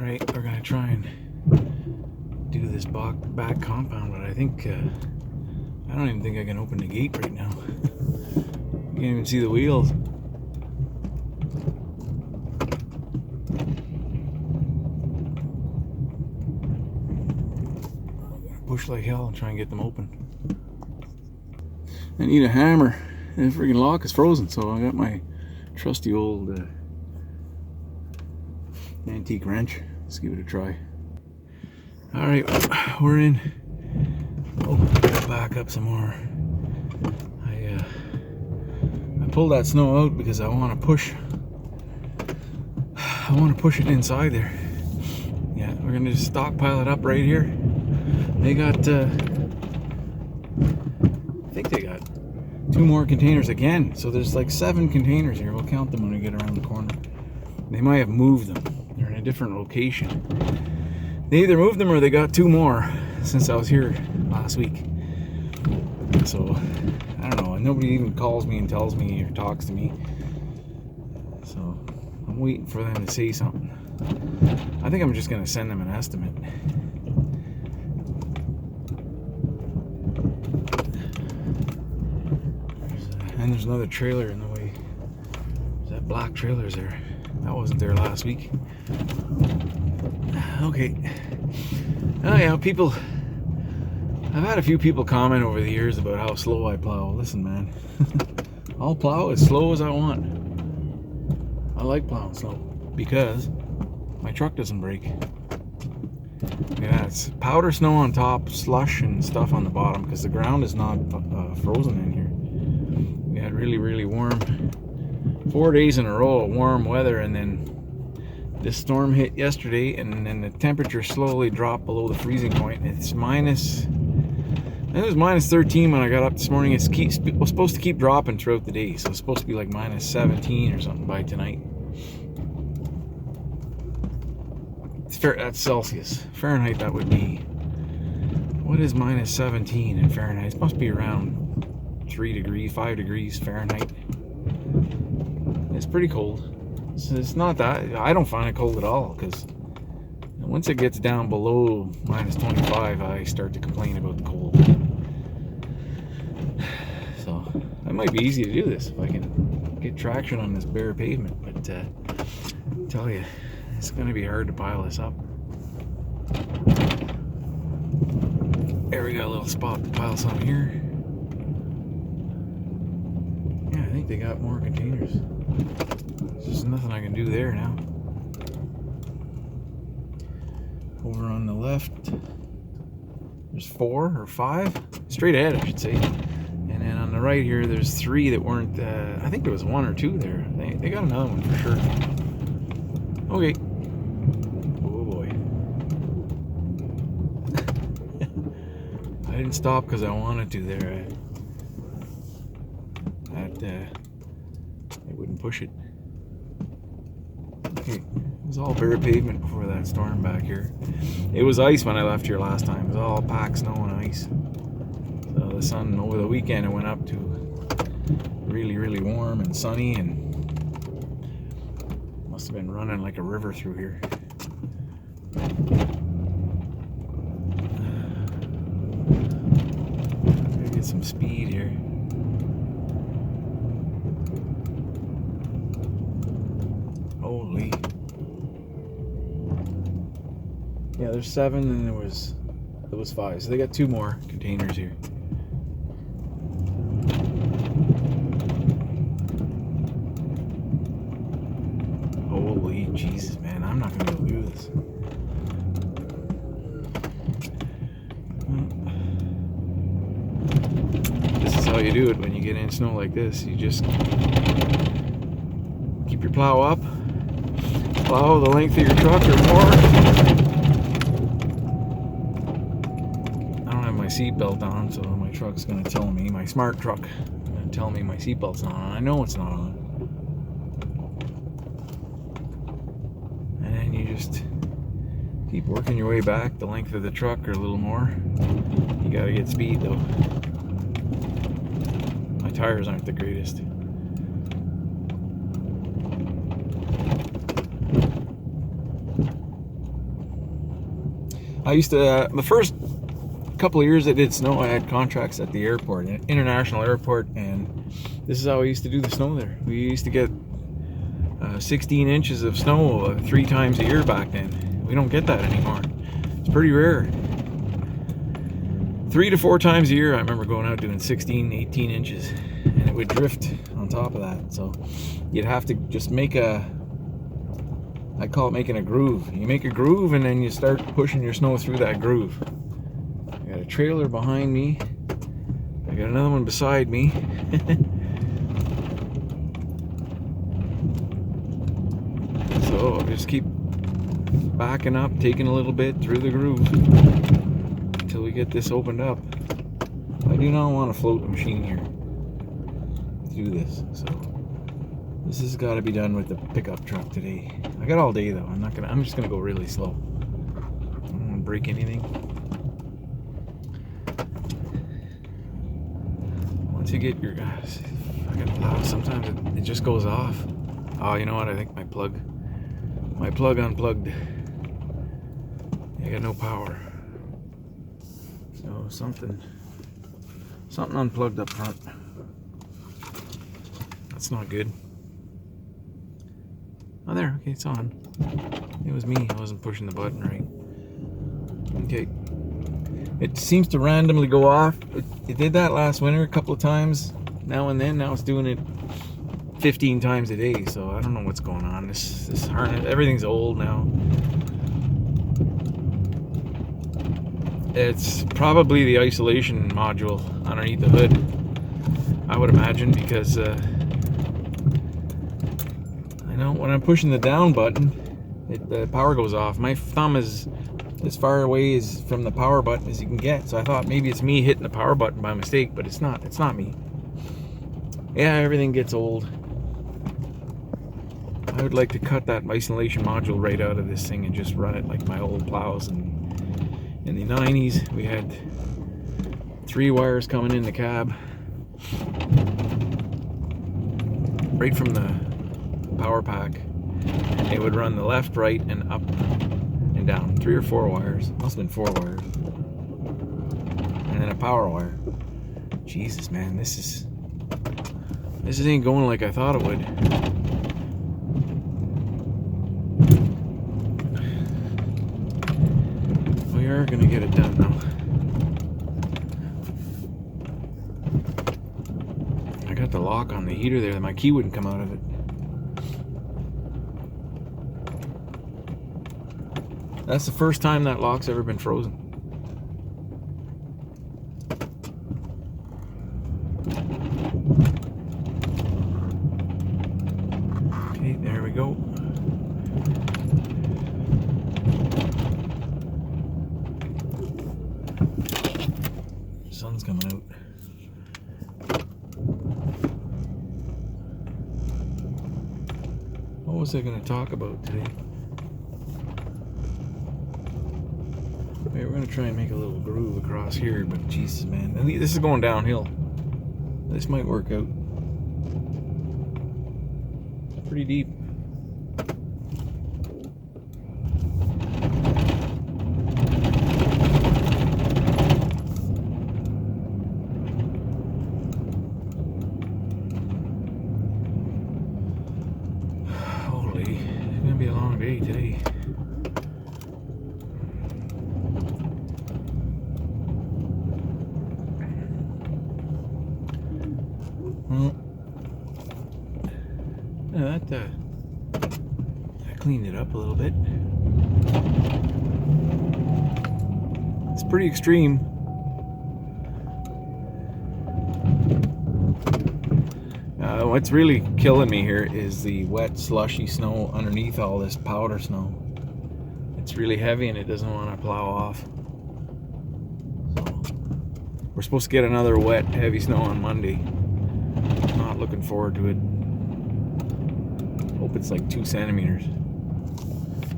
Alright, we're gonna try and do this back compound, but I think I don't even think I can open the gate right now. You can't even see the wheels. Push like hell and try and get them open. I need a hammer. The freaking lock is frozen, so I got my trusty old antique wrench. Let's give it a try. Alright, we're in. Oh, gotta back up some more. I pulled that snow out because I want to push it inside there. Yeah, we're gonna just stockpile it up right here. They got I think they got 2 more containers again, so there's like 7 containers here. We'll count them when we get around the corner. They might have moved them. They're in a different location. They either moved them or they got 2 more since I was here last week. So I don't know, nobody even calls me and tells me or talks to me, so I'm waiting for them to say something. I think I'm just gonna send them an estimate. And there's another trailer in the way. That black trailer's there. That wasn't there last week. Okay. Oh yeah, people. I've had a few people comment over the years about how slow I plow. Listen, man. I'll plow as slow as I want. I like plowing slow because my truck doesn't break. Yeah, it's powder snow on top, slush and stuff on the bottom because the ground is not frozen in here. We had really warm 4 days in a row of warm weather, and then this storm hit yesterday, and then the temperature slowly dropped below the freezing point. It's minus, it was minus 13 when I got up this morning. It was supposed to keep dropping throughout the day, so it's supposed to be like minus 17 or something by tonight. That's Celsius. Fahrenheit, that would be, what is minus 17 in Fahrenheit? It must be around 3 degrees, 5 degrees Fahrenheit. It's pretty cold. So it's not that, I don't find it cold at all, because once it gets down below minus 25, I start to complain about the cold. So it might be easy to do this if I can get traction on this bare pavement, but I tell you, it's going to be hard to pile this up. There, we got a little spot to pile some here. Yeah, I think they got more containers. There's nothing I can do there now. Over on the left, there's 4 or 5. Straight ahead, I should say. And then on the right here, there's 3 that weren't, I think there was 1 or 2 there. They got another one for sure. Okay. Oh boy. I didn't stop because I wanted to there. It wouldn't push it. Okay, it was all bare pavement before that storm back here. It was ice when I left here last time. It was all packed snow and ice. So the sun over the weekend, it went up to really warm and sunny, and must have been running like a river through here. Gotta get some speed here. Holy. Yeah, there's 7 and there was 5. So they got 2 more containers here. Holy Jesus, man, I'm not gonna be able to do this. This is how you do it when you get in snow like this. You just keep your plow up, plow the length of your truck or more. I don't have my seatbelt on, so my truck's gonna tell me, my smart truck, gonna tell me my seatbelt's not on. I know it's not on. And then you just keep working your way back the length of the truck or a little more. You gotta get speed though. My tires aren't the greatest. I used to, the first couple of years I did snow, I had contracts at the airport, international airport, and this is how I used to do the snow there. We used to get 16 inches of snow 3 times a year back then. We don't get that anymore. It's pretty rare. 3 to 4 times a year I remember going out doing 16, 18 inches, and it would drift on top of that. So you'd have to just make I call it making a groove. You make a groove and then you start pushing your snow through that groove. I got a trailer behind me. I got another one beside me. So I'll just keep backing up, taking a little bit through the groove until we get this opened up. I do not want to float the machine here to do this, so this has got to be done with the pickup truck today. I got all day though. I'm just gonna go really slow. I don't want to break anything. Once you get your, I got loud. Sometimes it just goes off. Oh, you know what? I think my plug unplugged. I got no power. So something unplugged up front. That's not good. Oh, there. Okay, it's on. It was me. I wasn't pushing the button right. Okay. It seems to randomly go off. It did that last winter a couple of times. Now and then. Now it's doing it 15 times a day. So I don't know what's going on. This harness, everything's old now. It's probably the isolation module underneath the hood, I would imagine, because I know when I'm pushing the down button, the power goes off. My thumb is as far away as from the power button as you can get, so I thought maybe it's me hitting the power button by mistake, but it's not. It's not me. Yeah, everything gets old. I would like to cut that isolation module right out of this thing and just run it like my old plows. And in the 90s, we had 3 wires coming in the cab, right from the power pack. It would run the left, right, and up and down. 3 or 4 wires. Must have been 4 wires. And then a power wire. Jesus, man, this ain't going like I thought it would. We are gonna get it done now. I got the lock on the heater there. My key wouldn't come out of it. That's the first time that lock's ever been frozen. Okay, there we go. Sun's coming out. What was I going to talk about today? We're going to try and make a little groove across here, but Jesus, man. This is going downhill. This might work out. Pretty deep. Holy, it's going to be a long day today. Well, yeah, that cleaned it up a little bit. It's pretty extreme. What's really killing me here is the wet, slushy snow underneath all this powder snow. It's really heavy and it doesn't want to plow off. So, we're supposed to get another wet, heavy snow on Monday. Not looking forward to it. Hope it's like 2 centimeters,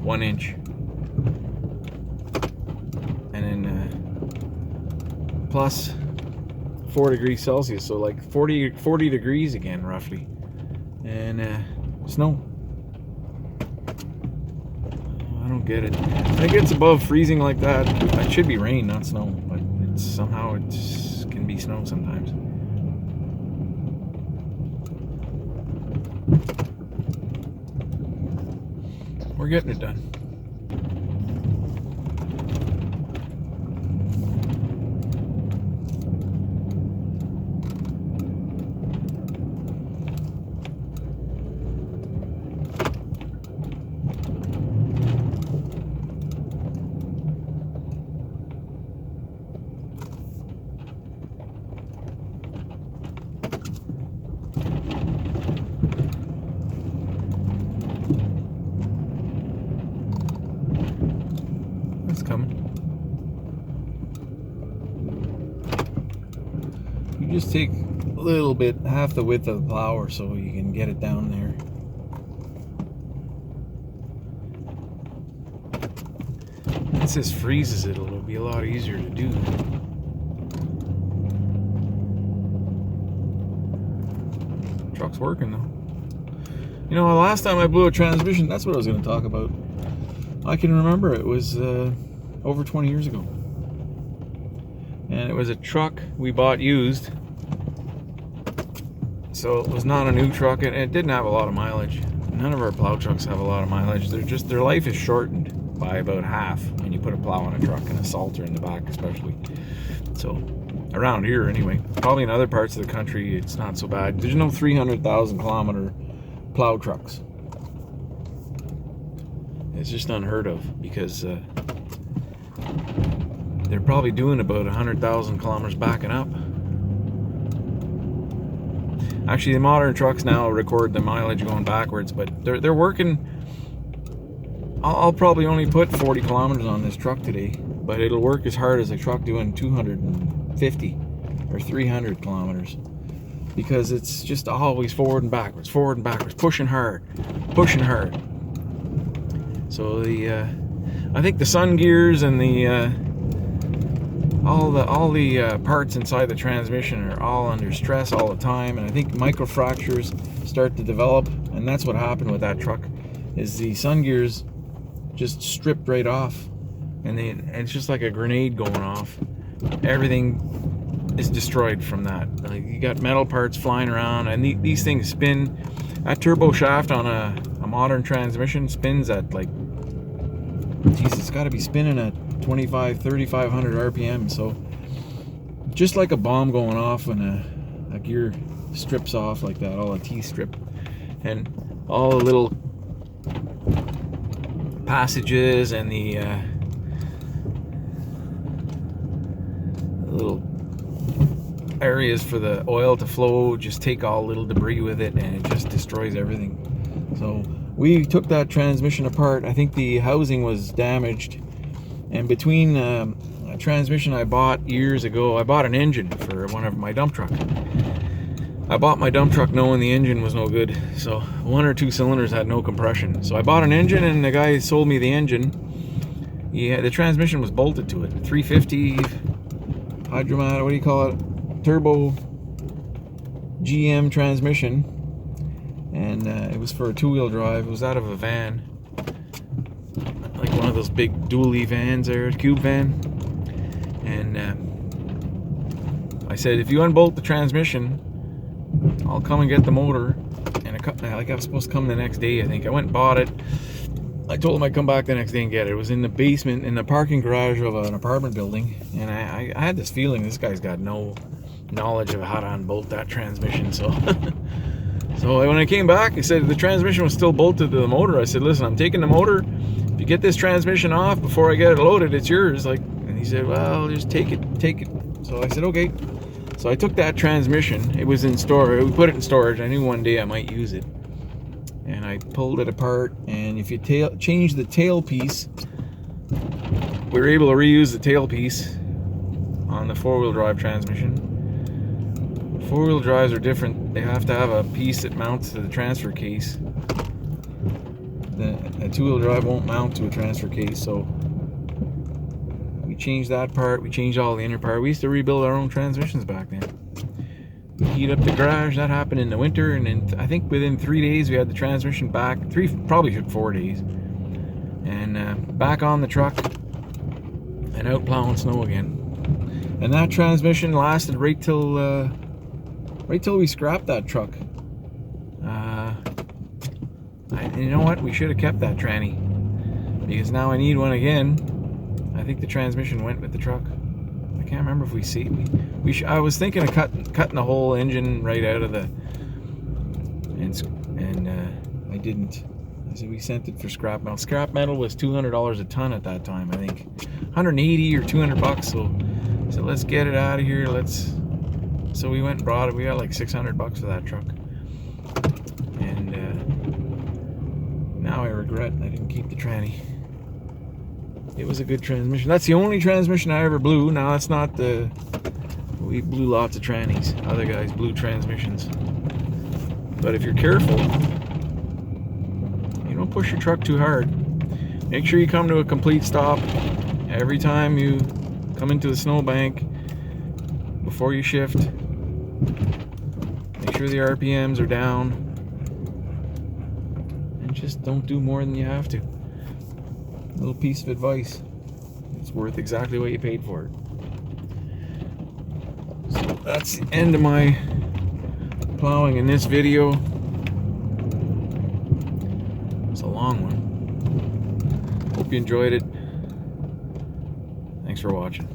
1 inch, and then plus 4 degrees Celsius, so like 40 degrees again, roughly, and snow. I don't get it. When it gets above freezing like that, it should be rain, not snow, but somehow it can be snow sometimes. We're getting it done. It's coming. You just take a little bit, half the width of the plow or so, you can get it down there. Once this freezes, it'll be a lot easier to do. Truck's working though. You know, the last time I blew a transmission, that's what I was going to talk about. I can remember it was over 20 years ago. And it was a truck we bought used. So it was not a new truck, and it didn't have a lot of mileage. None of our plow trucks have a lot of mileage. Their life is shortened by about half when you put a plow on a truck, and a salter in the back especially. So around here anyway, probably in other parts of the country it's not so bad. There's no 300,000 kilometer plow trucks. It's just unheard of, because they're probably doing about 100,000 kilometers backing up. Actually, the modern trucks now record the mileage going backwards, but they're working. I'll probably only put 40 kilometers on this truck today, but it'll work as hard as a truck doing 250 or 300 kilometers, because it's just always forward and backwards, pushing hard. So I think the sun gears and all the parts inside the transmission are all under stress all the time, and I think microfractures start to develop, and that's what happened with that truck. Is the sun gears just stripped right off, and it's just like a grenade going off. Everything is destroyed from that. Like, you got metal parts flying around, and these things spin. That turbo shaft on a modern transmission spins at like, geez, it's got to be spinning at 3,500 RPM. So just like a bomb going off when a gear strips off like that, all the teeth strip, and all the little passages and the little areas for the oil to flow just take all little debris with it, and it just destroys everything. So we took that transmission apart. I think the housing was damaged, and between a transmission I bought years ago, I bought an engine for one of my dump trucks. I bought my dump truck knowing the engine was no good, so one or two cylinders had no compression. So I bought an engine, and the guy sold me the engine. Yeah, the transmission was bolted to it. 350 hydromatic, what do you call it? Turbo GM transmission, and it was for a two-wheel drive. It was out of a van, like one of those big dually vans there, cube van. And I said, if you unbolt the transmission, I'll come and get the motor. And like, I was supposed to come the next day, I think. I went and bought it. I told him I'd come back the next day and get it. It was in the basement, in the parking garage of an apartment building. And I had this feeling this guy's got no knowledge of how to unbolt that transmission. So so when I came back, he said the transmission was still bolted to the motor. I said, listen, I'm taking the motor. If you get this transmission off before I get it loaded, it's yours. Like, and he said, well, just take it. So I said, okay. So I took that transmission. It was in storage. We put it in storage. I knew one day I might use it. And I pulled it apart, and if you change the tailpiece, we were able to reuse the tailpiece on the four-wheel drive transmission. Four-wheel drives are different. They have to have a piece that mounts to the transfer case. A two-wheel drive won't mount to a transfer case, so we changed that part. We changed all the inner part. We used to rebuild our own transmissions back then. We heat up the garage. That happened in the winter, and then I think within 3 days we had the transmission back. Probably 4 days. And back on the truck and out plowing snow again. And that transmission lasted right till we scrapped that truck. You know what? We should have kept that tranny, because now I need one again. I think the transmission went with the truck. I can't remember if I was thinking of cutting the whole engine right out of the, and I didn't. So we sent it for scrap metal. Scrap metal was $200 a ton at that time, I think. 180 or 200 bucks. So let's get it out of here. So we went and brought it. We got like 600 bucks for that truck. And now I regret I didn't keep the tranny. It was a good transmission. That's the only transmission I ever blew. Now that's not we blew lots of trannies. Other guys blew transmissions. But if you're careful, you don't push your truck too hard. Make sure you come to a complete stop every time you come into the snowbank before you shift. Make sure the RPMs are down. And just don't do more than you have to. Little piece of advice. It's worth exactly what you paid for it. So that's the end of my plowing in this video. It's a long one. Hope you enjoyed it. Thanks for watching.